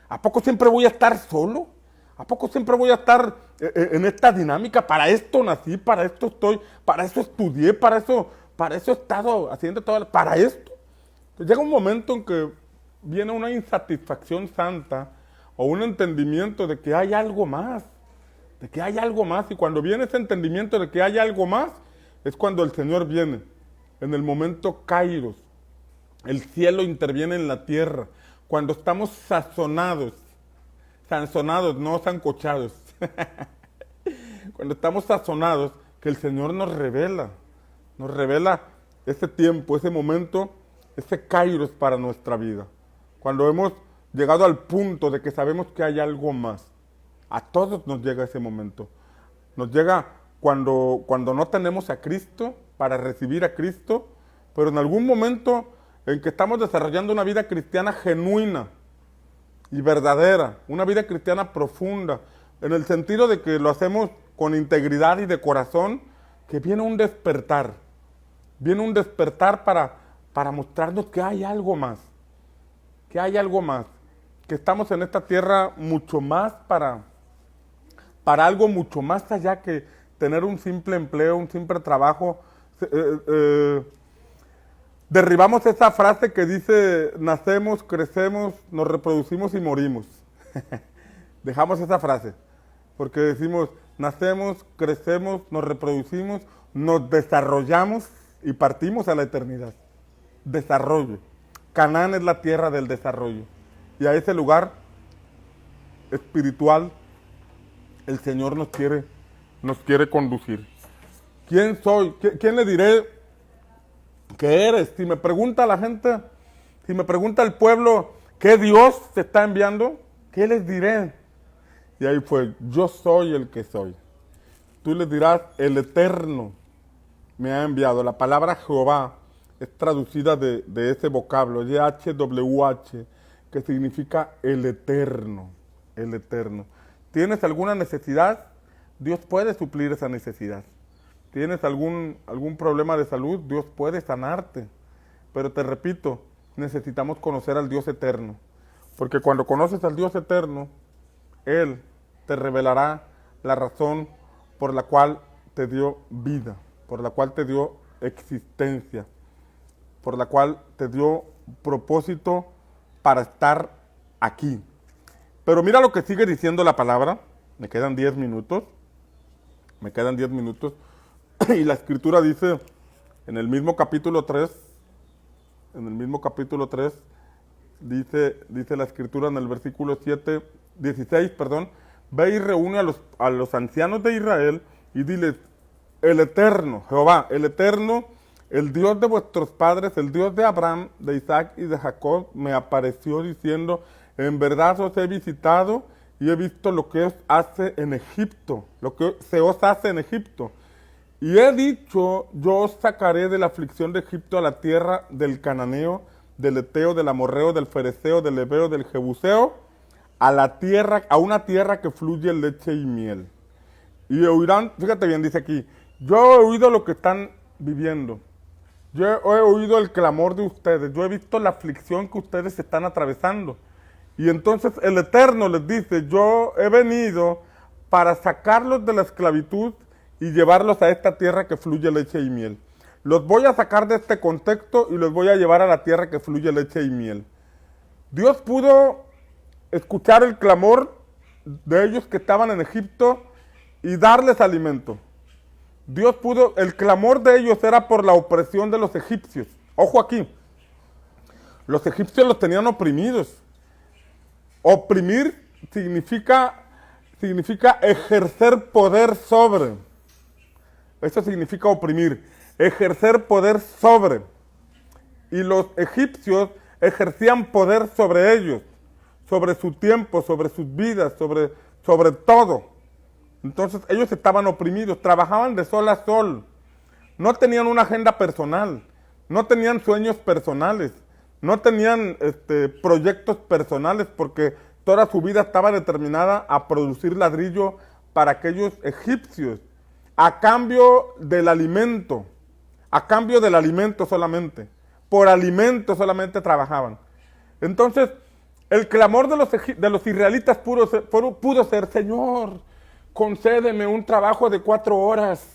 A: ¿A poco siempre voy a estar solo? ¿A poco siempre voy a estar en esta dinámica? Para esto nací, para esto estoy, para eso estudié, para eso he estado haciendo todo, para esto. Entonces llega un momento en que viene una insatisfacción santa o un entendimiento de que hay algo más, de que hay algo más. Y cuando viene ese entendimiento de que hay algo más, es cuando el Señor viene, en el momento kairos. El cielo interviene en la tierra. Cuando estamos sazonados, no sancochados. Cuando estamos sazonados, que el Señor nos revela ese tiempo, ese momento, ese kairos para nuestra vida. Cuando hemos llegado al punto de que sabemos que hay algo más. A todos nos llega ese momento. Nos llega cuando no tenemos a Cristo, para recibir a Cristo, pero en algún momento en que estamos desarrollando una vida cristiana genuina y verdadera, una vida cristiana profunda, en el sentido de que lo hacemos con integridad y de corazón, que viene un despertar para mostrarnos que hay algo más, que estamos en esta tierra mucho más para algo mucho más allá que tener un simple empleo, un simple trabajo. Derribamos esa frase que dice, nacemos, crecemos, nos reproducimos y morimos. Dejamos esa frase, porque decimos, nacemos, crecemos, nos reproducimos, nos desarrollamos y partimos a la eternidad. Desarrollo. Canaán es la tierra del desarrollo. Y a ese lugar espiritual el Señor nos quiere conducir. ¿Quién soy? ¿Quién le diré que eres? Si me pregunta la gente, si me pregunta el pueblo, ¿qué Dios te está enviando? ¿Qué les diré? Y ahí fue, yo soy el que soy. Tú les dirás, el Eterno me ha enviado. La palabra Jehová es traducida de ese vocablo, YHWH, que significa el Eterno, el Eterno. ¿Tienes alguna necesidad? Dios puede suplir esa necesidad. ¿Tienes algún problema de salud? Dios puede sanarte. Pero te repito, necesitamos conocer al Dios eterno. Porque cuando conoces al Dios eterno, Él te revelará la razón por la cual te dio vida, por la cual te dio existencia, por la cual te dio propósito para estar aquí. Pero mira lo que sigue diciendo la palabra. Me quedan 10 minutos. Y la escritura dice, en el mismo capítulo 3, dice la escritura en el versículo 16, ve y reúne a los ancianos de Israel y diles, el Eterno, Jehová, el Eterno, el Dios de vuestros padres, el Dios de Abraham, de Isaac y de Jacob, me apareció diciendo, en verdad os he visitado y he visto lo que os hace en Egipto, lo que se os hace en Egipto. Y he dicho, yo os sacaré de la aflicción de Egipto a la tierra del cananeo, del eteo, del amorreo, del fereceo, del heveo, del jebuseo, a una tierra que fluye leche y miel. Y oirán, fíjate bien, dice aquí, yo he oído lo que están viviendo. Yo he oído el clamor de ustedes. Yo he visto la aflicción que ustedes están atravesando. Y entonces el Eterno les dice, yo he venido para sacarlos de la esclavitud y llevarlos a esta tierra que fluye leche y miel. Los voy a sacar de este contexto y los voy a llevar a la tierra que fluye leche y miel. Dios pudo escuchar el clamor de ellos que estaban en Egipto y darles alimento. El clamor de ellos era por la opresión de los egipcios. Ojo aquí, los egipcios los tenían oprimidos. Oprimir significa ejercer poder sobre. Eso significa oprimir, ejercer poder sobre. Y los egipcios ejercían poder sobre ellos, sobre su tiempo, sobre sus vidas, sobre todo. Entonces ellos estaban oprimidos, trabajaban de sol a sol. No tenían una agenda personal, no tenían sueños personales, no tenían proyectos personales porque toda su vida estaba determinada a producir ladrillo para aquellos egipcios. A cambio del alimento solamente, por alimento solamente trabajaban. Entonces, el clamor de los israelitas pudo ser, Señor, concédeme un trabajo de 4 horas,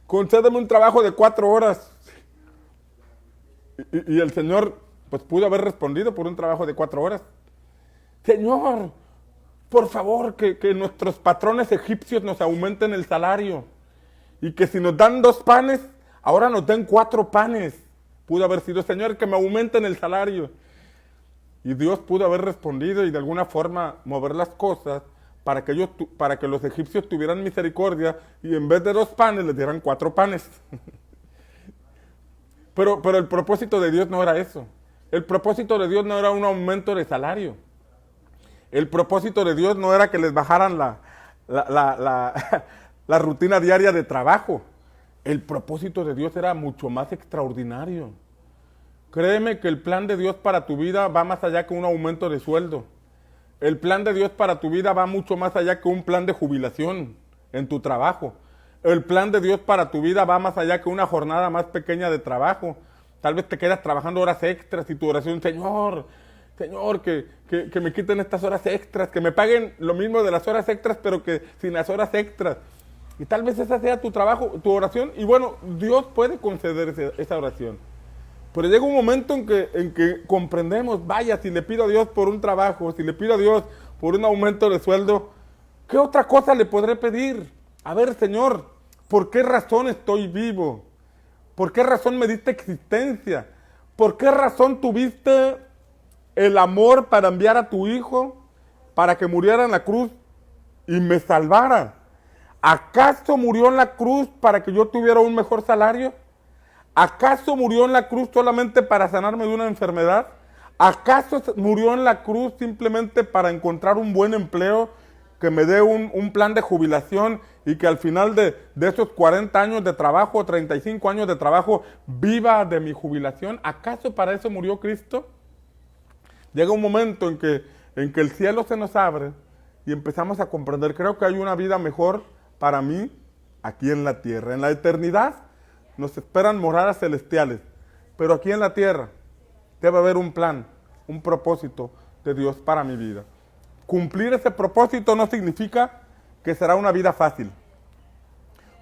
A: concédeme un trabajo de 4 horas. Y el Señor, pues pudo haber respondido por un trabajo de 4 horas. Señor, por favor, que nuestros patrones egipcios nos aumenten el salario. Y que si nos dan 2 panes, ahora nos den 4 panes. Pudo haber sido, Señor, que me aumenten el salario. Y Dios pudo haber respondido y de alguna forma mover las cosas para que los egipcios tuvieran misericordia y en vez de 2 panes les dieran 4 panes. Pero el propósito de Dios no era eso. El propósito de Dios no era un aumento de salario. El propósito de Dios no era que les bajaran la rutina diaria de trabajo. El propósito de Dios era mucho más extraordinario. Créeme que el plan de Dios para tu vida va más allá que un aumento de sueldo. El plan de Dios para tu vida va mucho más allá que un plan de jubilación en tu trabajo. El plan de Dios para tu vida va más allá que una jornada más pequeña de trabajo. Tal vez te quedas trabajando horas extras y tu oración, Señor, que me quiten estas horas extras, que me paguen lo mismo de las horas extras, pero que sin las horas extras. Y tal vez esa sea tu trabajo, tu oración, y bueno, Dios puede conceder esa oración. Pero llega un momento en que comprendemos, vaya, si le pido a Dios por un trabajo, si le pido a Dios por un aumento de sueldo, ¿Qué otra cosa le podré pedir? A ver, Señor, ¿por qué razón estoy vivo? ¿Por qué razón me diste existencia? ¿Por qué razón tuviste el amor para enviar a tu Hijo para que muriera en la cruz y me salvara? ¿Acaso murió en la cruz para que yo tuviera un mejor salario? ¿Acaso murió en la cruz solamente para sanarme de una enfermedad? ¿Acaso murió en la cruz simplemente para encontrar un buen empleo, que me dé un plan de jubilación y que al final de esos 40 años de trabajo, 35 años de trabajo, viva de mi jubilación? ¿Acaso para eso murió Cristo? Llega un momento en que el cielo se nos abre y empezamos a comprender, creo que hay una vida mejor para mí aquí en la tierra. En la eternidad nos esperan moradas celestiales, pero aquí en la tierra debe haber un plan, un propósito de Dios para mi vida. Cumplir ese propósito no significa que será una vida fácil.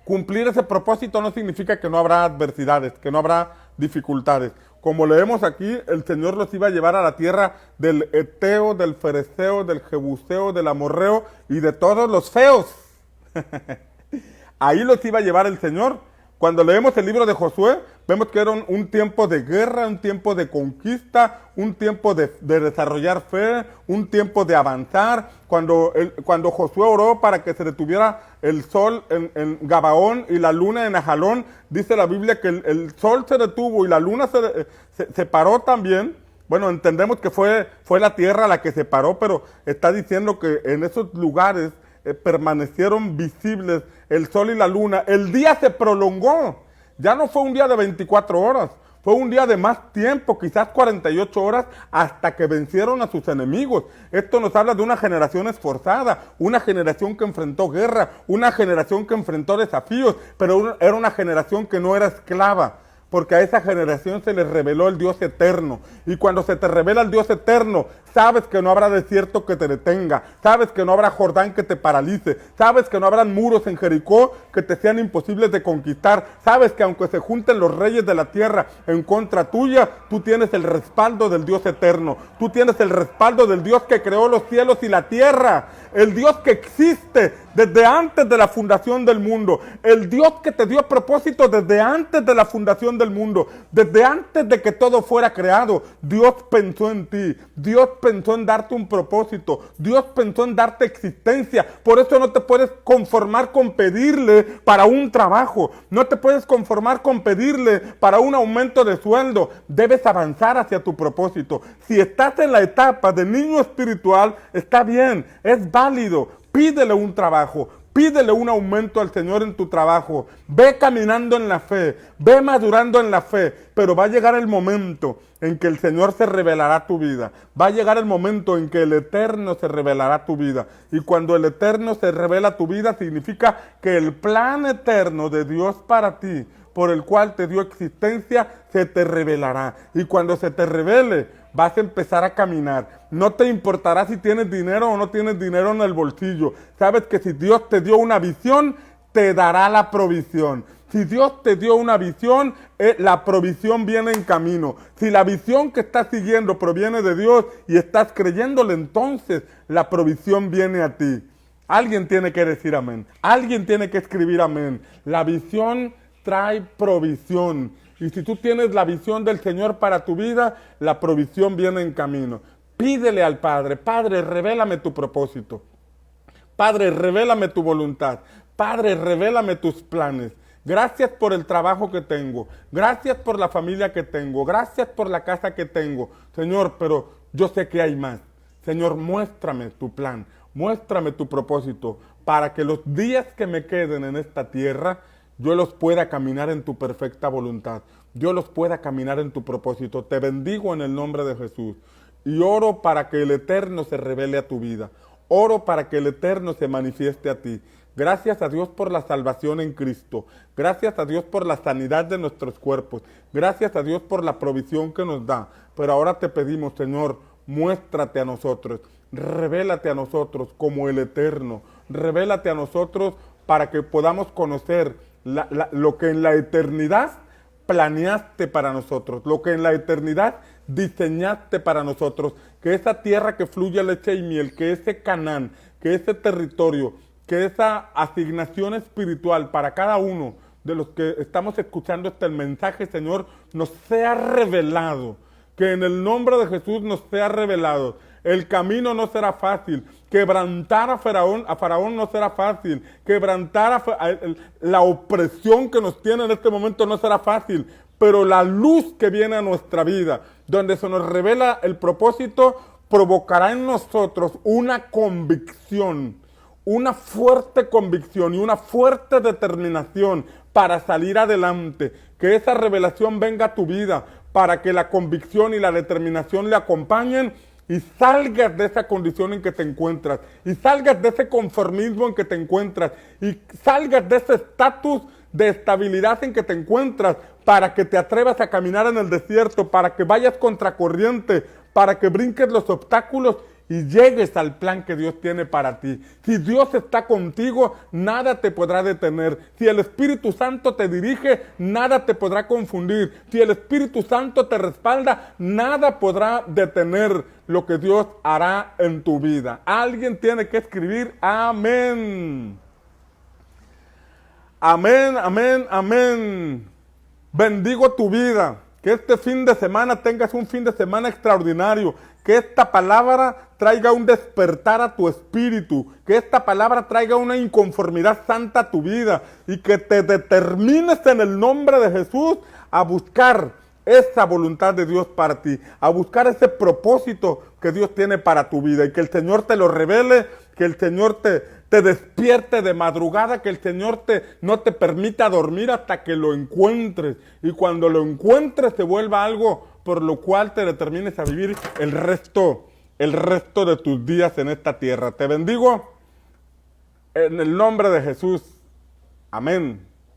A: Cumplir ese propósito no significa que no habrá adversidades, que no habrá dificultades. Como leemos aquí, el Señor los iba a llevar a la tierra del Eteo, del Fereceo, del Jebuseo, del Amorreo y de todos los feos. Ahí los iba a llevar el Señor. Cuando leemos el libro de Josué, vemos que era un tiempo de guerra, un tiempo de conquista, un tiempo de desarrollar fe, un tiempo de avanzar. Cuando Josué oró para que se detuviera el sol en Gabaón y la luna en Ajalón, dice la Biblia que el sol se detuvo y la luna se paró también. Bueno, entendemos que fue la tierra la que se paró, pero está diciendo que en esos lugares permanecieron visibles el sol y la luna. El día se prolongó. Ya no fue un día de 24 horas. Fue un día de más tiempo, quizás 48 horas, hasta que vencieron a sus enemigos. Esto nos habla de una generación esforzada, una generación que enfrentó guerra, una generación que enfrentó desafíos, pero era una generación que no era esclava. Porque a esa generación se les reveló el Dios eterno. Y cuando se te revela el Dios eterno, sabes que no habrá desierto que te detenga. Sabes que no habrá Jordán que te paralice. Sabes que no habrán muros en Jericó que te sean imposibles de conquistar. Sabes que aunque se junten los reyes de la tierra en contra tuya, tú tienes el respaldo del Dios eterno. Tú tienes el respaldo del Dios que creó los cielos y la tierra. El Dios que existe desde antes de la fundación del mundo. El Dios que te dio propósito desde antes de la fundación del mundo. Desde antes de que todo fuera creado. Dios pensó en ti. Dios pensó en darte un propósito. Dios pensó en darte existencia. Por eso no te puedes conformar con pedirle para un trabajo. No te puedes conformar con pedirle para un aumento de sueldo. Debes avanzar hacia tu propósito. Si estás en la etapa de niño espiritual, está bien, es válido. Pídele un trabajo, pídele un aumento al Señor en tu trabajo. Ve caminando en la fe, ve madurando en la fe, pero va a llegar el momento en que el Señor se revelará a tu vida. Va a llegar el momento en que el Eterno se revelará a tu vida. Y cuando el Eterno se revela a tu vida, significa que el plan eterno de Dios para ti, por el cual te dio existencia, se te revelará. Y cuando se te revele, vas a empezar a caminar. No te importará si tienes dinero o no tienes dinero en el bolsillo. Sabes que si Dios te dio una visión, te dará la provisión. Si Dios te dio una visión, la provisión viene en camino. Si la visión que estás siguiendo proviene de Dios y estás creyéndole, entonces la provisión viene a ti. Alguien tiene que decir amén. Alguien tiene que escribir amén. La visión trae provisión. Y si tú tienes la visión del Señor para tu vida, la provisión viene en camino. Pídele al Padre: Padre, revélame tu propósito. Padre, revélame tu voluntad. Padre, revélame tus planes. Gracias por el trabajo que tengo. Gracias por la familia que tengo. Gracias por la casa que tengo. Señor, pero yo sé que hay más. Señor, muéstrame tu plan. Muéstrame tu propósito para que los días que me queden en esta tierra, yo los pueda caminar en tu perfecta voluntad. Yo los pueda caminar en tu propósito. Te bendigo en el nombre de Jesús. Y oro para que el Eterno se revele a tu vida. Oro para que el Eterno se manifieste a ti. Gracias a Dios por la salvación en Cristo. Gracias a Dios por la sanidad de nuestros cuerpos. Gracias a Dios por la provisión que nos da. Pero ahora te pedimos, Señor, muéstrate a nosotros. Revélate a nosotros como el Eterno. Revélate a nosotros para que podamos conocer lo que en la eternidad planeaste para nosotros, lo que en la eternidad diseñaste para nosotros, que esa tierra que fluye leche y miel, que ese Canaán, que ese territorio, que esa asignación espiritual para cada uno de los que estamos escuchando este mensaje, Señor, nos sea revelado. Que en el nombre de Jesús nos sea revelado. El camino no será fácil. Quebrantar a Faraón no será fácil. Quebrantar la opresión que nos tiene en este momento no será fácil. Pero la luz que viene a nuestra vida, donde se nos revela el propósito, provocará en nosotros una convicción, una fuerte convicción y una fuerte determinación para salir adelante. Que esa revelación venga a tu vida, para que la convicción y la determinación le acompañen y salgas de esa condición en que te encuentras, y salgas de ese conformismo en que te encuentras, y salgas de ese estatus de estabilidad en que te encuentras, para que te atrevas a caminar en el desierto, para que vayas contracorriente, para que brinques los obstáculos y llegues al plan que Dios tiene para ti. Si Dios está contigo, nada te podrá detener. Si el Espíritu Santo te dirige, nada te podrá confundir. Si el Espíritu Santo te respalda, nada podrá detener lo que Dios hará en tu vida. Alguien tiene que escribir amén. Amén, amén, amén. Bendigo tu vida. Que este fin de semana tengas un fin de semana extraordinario. Que esta palabra traiga un despertar a tu espíritu. Que esta palabra traiga una inconformidad santa a tu vida. Y que te determines en el nombre de Jesús a buscar esa voluntad de Dios para ti. A buscar ese propósito que Dios tiene para tu vida. Y que el Señor te lo revele. Que el Señor te despierte de madrugada, que el Señor no te permita dormir hasta que lo encuentres. Y cuando lo encuentres te vuelva algo por lo cual te determines a vivir el resto de tus días en esta tierra. Te bendigo en el nombre de Jesús. Amén.